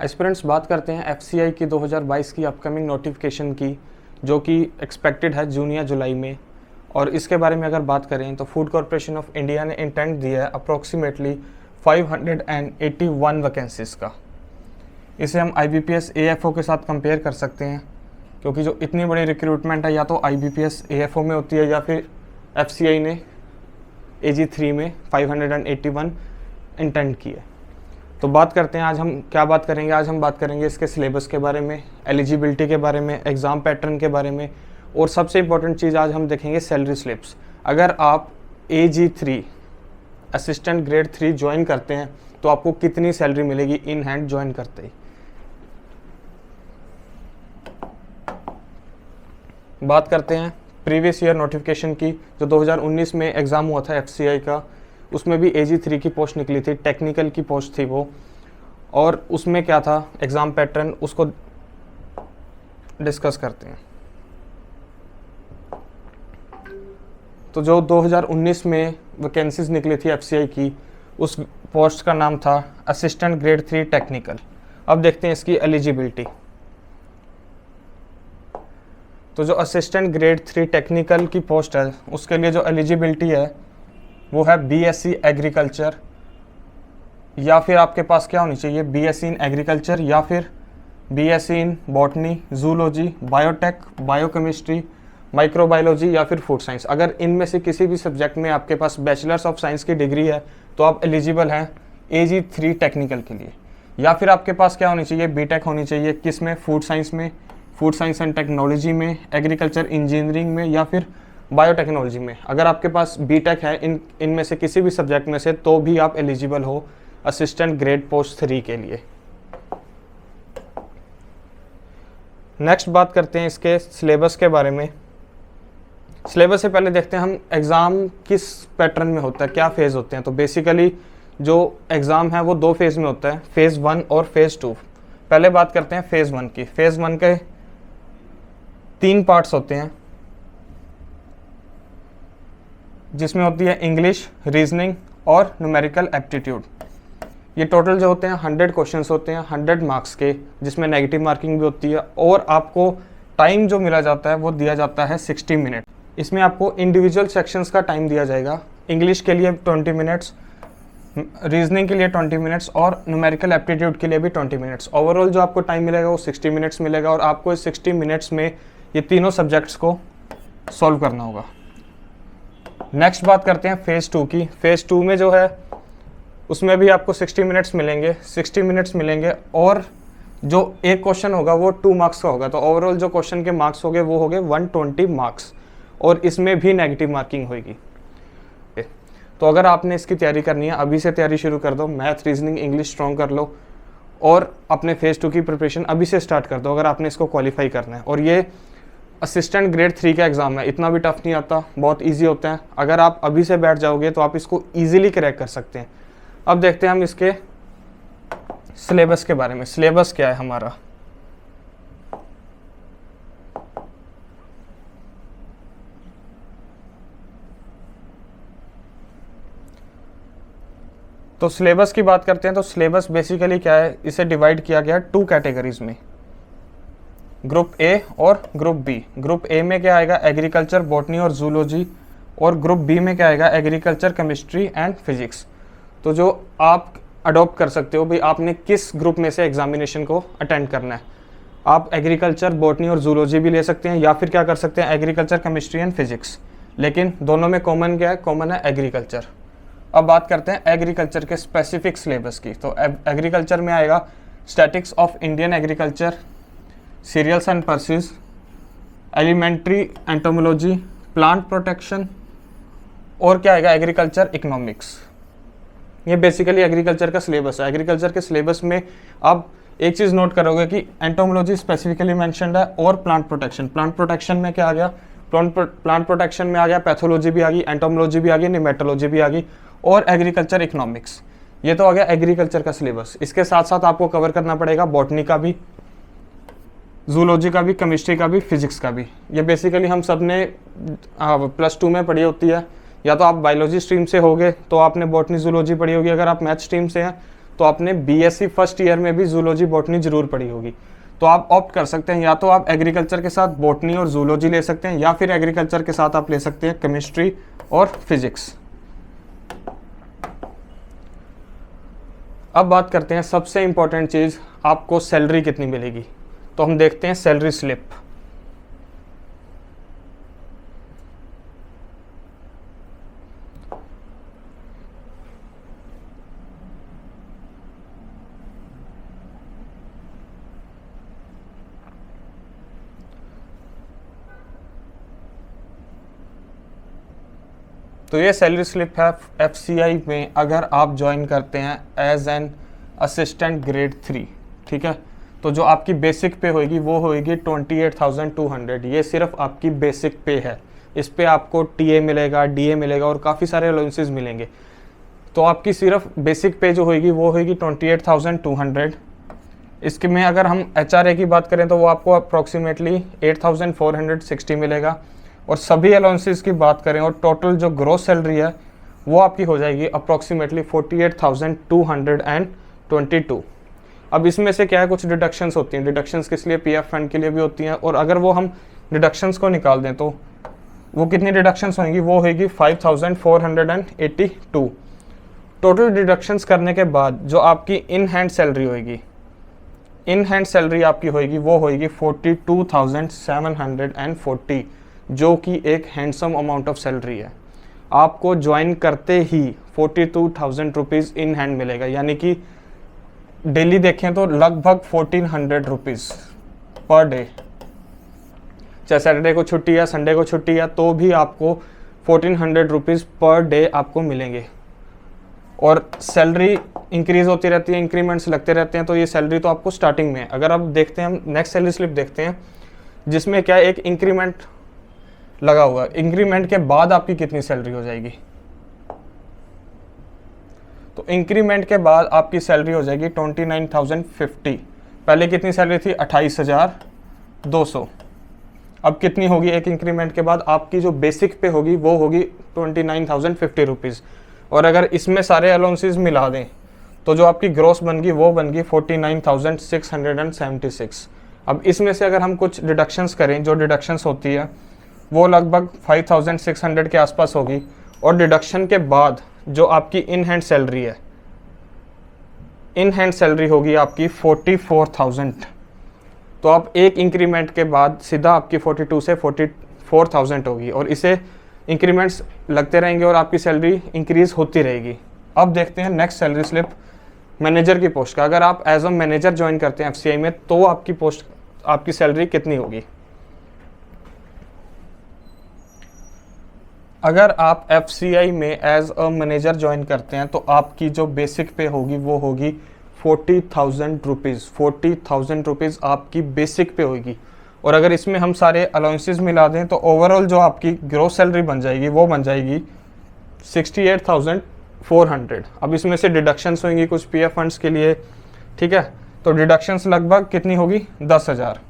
Aspirants बात करते हैं एफसीआई की 2022 की अपकमिंग नोटिफिकेशन की, जो कि एक्सपेक्टेड है जून या जुलाई में। और इसके बारे में अगर बात करें तो फूड कॉरपोरेशन ऑफ इंडिया ने इंटेंट दिया है अप्रोक्सीमेटली 581 वैकेंसीज़ का। इसे हम IBPS AFO के साथ कंपेयर कर सकते हैं, क्योंकि जो इतनी बड़ी रिक्रूटमेंट है या तो IBPS AFO में होती है या फिर FCI ने AG3 में 581 इंटेंट की है। तो बात करते हैं आज हम क्या बात करेंगे। आज हम बात करेंगे इसके सिलेबस के बारे में, एलिजिबिलिटी के बारे में, एग्ज़ाम पैटर्न के बारे में, और सबसे इम्पोर्टेंट चीज़ आज हम देखेंगे सैलरी स्लिप्स। अगर आप AG3 असिस्टेंट ग्रेड 3 ज्वाइन करते हैं तो आपको कितनी सैलरी मिलेगी इन हैंड ज्वाइन करते ही। बात करते हैं प्रीवियस ईयर नोटिफिकेशन की, जो 2019 में एग्ज़ाम हुआ था FCI का। उसमें भी AG3 की पोस्ट निकली थी, टेक्निकल की पोस्ट थी वो। और उसमें क्या था एग्ज़ाम पैटर्न, उसको डिस्कस करते हैं। तो जो 2019 में वैकेंसीज निकली थी FCI की, उस पोस्ट का नाम था असिस्टेंट ग्रेड 3 टेक्निकल। अब देखते हैं इसकी एलिजिबिलिटी। तो जो असिस्टेंट ग्रेड 3 टेक्निकल की पोस्ट है, उसके लिए जो एलिजिबिलिटी है वो है BSc एग्रीकल्चर, या फिर आपके पास क्या होनी चाहिए BSc इन एग्रीकल्चर, या फिर BSc in botany, zoology, biotech, biochemistry, microbiology या फिर फूड साइंस। अगर इनमें से किसी भी सब्जेक्ट में आपके पास बैचलर्स ऑफ साइंस की डिग्री है तो आप एलिजिबल हैं AG3 टेक्निकल के लिए। या फिर आपके पास क्या होनी चाहिए BTech होनी चाहिए, किस में, फूड साइंस में, फूड साइंस एंड टेक्नोलॉजी में, एग्रीकल्चर इंजीनियरिंग में, या फिर बायोटेक्नोलॉजी में। अगर आपके पास BTech है इनमें से किसी भी सब्जेक्ट में से, तो भी आप एलिजिबल हो असिस्टेंट ग्रेड पोस्ट 3 के लिए। नेक्स्ट बात करते हैं इसके सिलेबस के बारे में। सिलेबस से पहले देखते हैं हम एग्ज़ाम किस पैटर्न में होता है, क्या फेज़ होते हैं। तो बेसिकली जो एग्ज़ाम है वो 2 फेज़ में होता है, फेज़ 1 और फेज़ 2। पहले बात करते हैं फेज़ 1 की। फेज़ 1 के 3 पार्ट्स होते हैं, जिसमें होती है इंग्लिश, रीजनिंग और न्यूमेरिकल एप्टीट्यूड। ये टोटल जो होते हैं 100 क्वेश्चंस होते हैं, 100 मार्क्स के, जिसमें नेगेटिव मार्किंग भी होती है। और आपको टाइम जो मिला जाता है वो दिया जाता है 60 मिनट। इसमें आपको इंडिविजुअल सेक्शंस का टाइम दिया जाएगा। इंग्लिश के लिए 20 मिनट्स, रीजनिंग के लिए 20 मिनट्स और न्यूमेरिकल एप्टीट्यूड के लिए भी 20 मिनट्स। ओवरऑल जो आपको टाइम मिलेगा वो 60 मिनट्स मिलेगा, और आपको इस 60 मिनट्स में ये तीनों सब्जेक्ट्स को सॉल्व करना होगा। नेक्स्ट बात करते हैं फेज़ 2 की। फेज़ 2 में जो है उसमें भी आपको 60 मिनट्स मिलेंगे, और जो एक क्वेश्चन होगा वो 2 मार्क्स का होगा। तो ओवरऑल जो क्वेश्चन के मार्क्स होंगे वो होंगे 120 मार्क्स, और इसमें भी नेगेटिव मार्किंग होगी। तो अगर आपने इसकी तैयारी करनी है, अभी से तैयारी शुरू कर दो। मैथ, रीजनिंग, इंग्लिश स्ट्रॉन्ग कर लो, और अपने फेज़ 2 की प्रिपरेशन अभी से स्टार्ट कर दो अगर आपने इसको क्वालिफाई करना है। और ये असिस्टेंट ग्रेड 3 का एग्ज़ाम है, इतना भी टफ नहीं आता, बहुत ईजी होता है। अगर आप अभी से बैठ जाओगे तो आप इसको ईजिली क्रैक कर सकते हैं। अब देखते हैं हम इसके सिलेबस के बारे में। सिलेबस क्या है हमारा। तो सिलेबस की बात करते हैं तो सिलेबस बेसिकली क्या है, इसे डिवाइड किया गया 2 कैटेगरीज में, ग्रुप A और ग्रुप B। ग्रुप A में क्या आएगा एग्रीकल्चर, बॉटनी और जूलॉजी, और ग्रुप B में क्या आएगा एग्रीकल्चर, केमिस्ट्री एंड फिजिक्स। तो जो आप अडॉप्ट कर सकते हो भाई आपने किस ग्रुप में से एग्जामिनेशन को अटेंड करना है। आप एग्रीकल्चर, बॉटनी और जूलॉजी भी ले सकते हैं, या फिर क्या कर सकते हैं एग्रीकल्चर, केमिस्ट्री एंड फिजिक्स। लेकिन दोनों में कॉमन क्या है, कॉमन है एग्रीकल्चर। अब बात करते हैं एग्रीकल्चर के स्पेसिफिक सिलेबस की। तो एग्रीकल्चर में आएगा statics of Indian agriculture, cereals and pulses, elementary entomology, plant protection, और क्या आएगा एग्रीकल्चर इकोनॉमिक्स। ये बेसिकली एग्रीकल्चर का सिलेबस है। एग्रीकल्चर के सिलेबस में आप एक चीज़ नोट करोगे कि एंटोमोलॉजी स्पेसिफिकली मेंशन्ड है, और प्लांट प्रोटेक्शन में क्या आ गया, प्लांट प्रोटेक्शन में आ गया पैथोलॉजी भी आ गई, एंटोमोलॉजी भी आ गई, निमेटोलॉजी भी आ गई, और एग्रीकल्चर इकोनॉमिक्स। ये तो आ गया एग्रीकल्चर का सिलेबस। इसके साथ साथ आपको कवर करना पड़ेगा बॉटनी का भी, जूलॉजी का भी, केमिस्ट्री का भी, फिजिक्स का भी। ये बेसिकली हम सब ने +2 में पढ़ी होती है। या तो आप बायोलॉजी स्ट्रीम से होगे तो आपने बॉटनी, जूलॉजी पढ़ी होगी। अगर आप मैथ स्ट्रीम से हैं तो आपने बीएससी फर्स्ट ईयर में भी जूलॉजी बॉटनी जरूर पढ़ी होगी। तो आप ऑप्ट कर सकते हैं, या तो आप एग्रीकल्चर के साथ बॉटनी और जूलॉजी ले सकते हैं, या फिर एग्रीकल्चर के साथ आप ले सकते हैं केमिस्ट्री और फिजिक्स। अब बात करते हैं सबसे इंपॉर्टेंट चीज़, आपको सैलरी कितनी मिलेगी। तो हम देखते हैं सैलरी स्लिप। तो ये सैलरी स्लिप है एफसीआई में अगर आप ज्वाइन करते हैं एज एन असिस्टेंट ग्रेड 3, ठीक है। तो जो आपकी बेसिक पे होगी वो होगी 28,200। ये सिर्फ आपकी बेसिक पे है, इस पे आपको टीए मिलेगा, डीए मिलेगा और काफ़ी सारे अलाउंसेस मिलेंगे। तो आपकी सिर्फ बेसिक पे जो होगी वो होगी 28,200। इसके में अगर हम एचआरए की बात करें तो वो आपको अप्रॉक्सीमेटली 8,460 मिलेगा। और सभी अलाउंसेस की बात करें और टोटल जो ग्रोस सैलरी है वो आपकी हो जाएगी अप्रॉक्सीमेटली 48,222। अब इसमें से क्या है, कुछ डिडक्शंस होती हैं। डिडक्शंस किस लिए, पीएफ फंड के लिए भी होती हैं। और अगर वो हम डिडक्शंस को निकाल दें तो वो कितनी डिडक्शंस होंगी, वो होगी 5,482। टोटल डिडक्शंस करने के बाद जो आपकी इन हैंड सैलरी होगी, इन हैंड सैलरी आपकी होगी वो होगी 42,740, जो कि एक हैंडसम अमाउंट ऑफ सैलरी है। आपको ज्वाइन करते ही 42,000 रुपीज़ इन हैंड मिलेगा, यानी कि डेली देखें तो लगभग 1,400 रुपीज़ पर डे। चाहे सैटरडे को छुट्टी है, संडे को छुट्टी है, तो भी आपको 1,400 रुपीज़ पर डे आपको मिलेंगे। और सैलरी इंक्रीज़ होती रहती है, इंक्रीमेंट्स लगते रहते हैं। तो ये सैलरी तो आपको स्टार्टिंग में। अगर आप देखते हैं, हम नेक्स्ट सैलरी स्लिप देखते हैं जिसमें क्या एक इंक्रीमेंट लगा हुआ है। इंक्रीमेंट के बाद आपकी कितनी सैलरी हो जाएगी, तो इंक्रीमेंट के बाद आपकी सैलरी हो जाएगी 29,050। पहले कितनी सैलरी थी, 28,200। अब कितनी होगी एक इंक्रीमेंट के बाद, आपकी जो बेसिक पे होगी वो होगी 29,050 रुपीज़। और अगर इसमें सारे अलाउंसेस मिला दें तो जो आपकी ग्रॉस बनगी वो बनगी 49,676। अब इसमें से अगर हम कुछ डिडक्शंस करें, जो डिडक्शंस होती है वो लगभग 5,600 के आसपास होगी। और डिडक्शन के बाद जो आपकी इन हैंड सैलरी है, इन हैंड सैलरी होगी आपकी 44,000। तो आप एक इंक्रीमेंट के बाद सीधा आपकी 42 से 44,000 होगी। और इसे इंक्रीमेंट्स लगते रहेंगे और आपकी सैलरी इंक्रीज़ होती रहेगी। अब देखते हैं नेक्स्ट सैलरी स्लिप मैनेजर की पोस्ट का। अगर आप एज अ मैनेजर ज्वाइन करते हैं एफसीआई में तो आपकी पोस्ट, आपकी सैलरी कितनी होगी। अगर आप एफसीआई में एज अ मैनेजर ज्वाइन करते हैं तो आपकी जो बेसिक पे होगी वो होगी 40,000 रुपीज़। 40,000 रुपीज़ आपकी बेसिक पे होगी। और अगर इसमें हम सारे अलाउंसेस मिला दें तो ओवरऑल जो आपकी ग्रोस सैलरी बन जाएगी वो बन जाएगी 68,400। अब इसमें से डिडक्शंस होंगी कुछ पीएफ फंड्स के लिए, ठीक है। तो डिडक्शंस लगभग कितनी होगी, 10,000।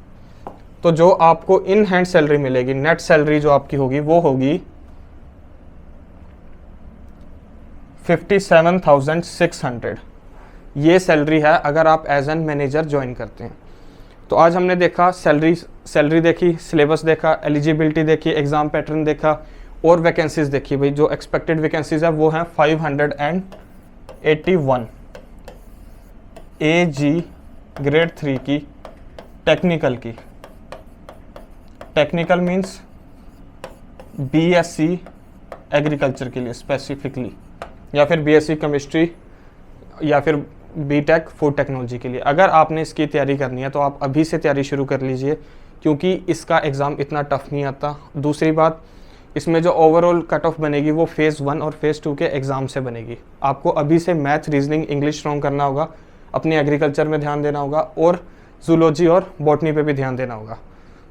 तो जो आपको इन हैंड सैलरी मिलेगी, नेट सैलरी जो आपकी होगी वो होगी 57,600। ये सैलरी है अगर आप एज एन मैनेजर ज्वाइन करते हैं। तो आज हमने देखा सैलरी देखी, सिलेबस देखा, एलिजिबिलिटी देखी, एग्ज़ाम पैटर्न देखा और वैकेंसीज देखी। भाई जो एक्सपेक्टेड वैकेंसीज है वो हैं 581 AG ग्रेड 3 की टेक्निकल की। टेक्निकल मीन्स बीएससी एग्रीकल्चर के लिए स्पेसिफिकली, या फिर बीएससी केमिस्ट्री, या फिर बीटेक फूड टेक्नोलॉजी के लिए। अगर आपने इसकी तैयारी करनी है तो आप अभी से तैयारी शुरू कर लीजिए, क्योंकि इसका एग्ज़ाम इतना टफ नहीं आता। दूसरी बात, इसमें जो ओवरऑल कट ऑफ बनेगी वो फेज़ 1 और फेज़ 2 के एग्ज़ाम से बनेगी। आपको अभी से मैथ, रीजनिंग, इंग्लिश स्ट्रॉन्ग करना होगा, अपने एग्रीकल्चर में ध्यान देना होगा और जूलॉजी और बॉटनी पे भी ध्यान देना होगा।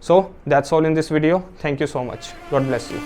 So that's all in this video. Thank you so much. God bless you.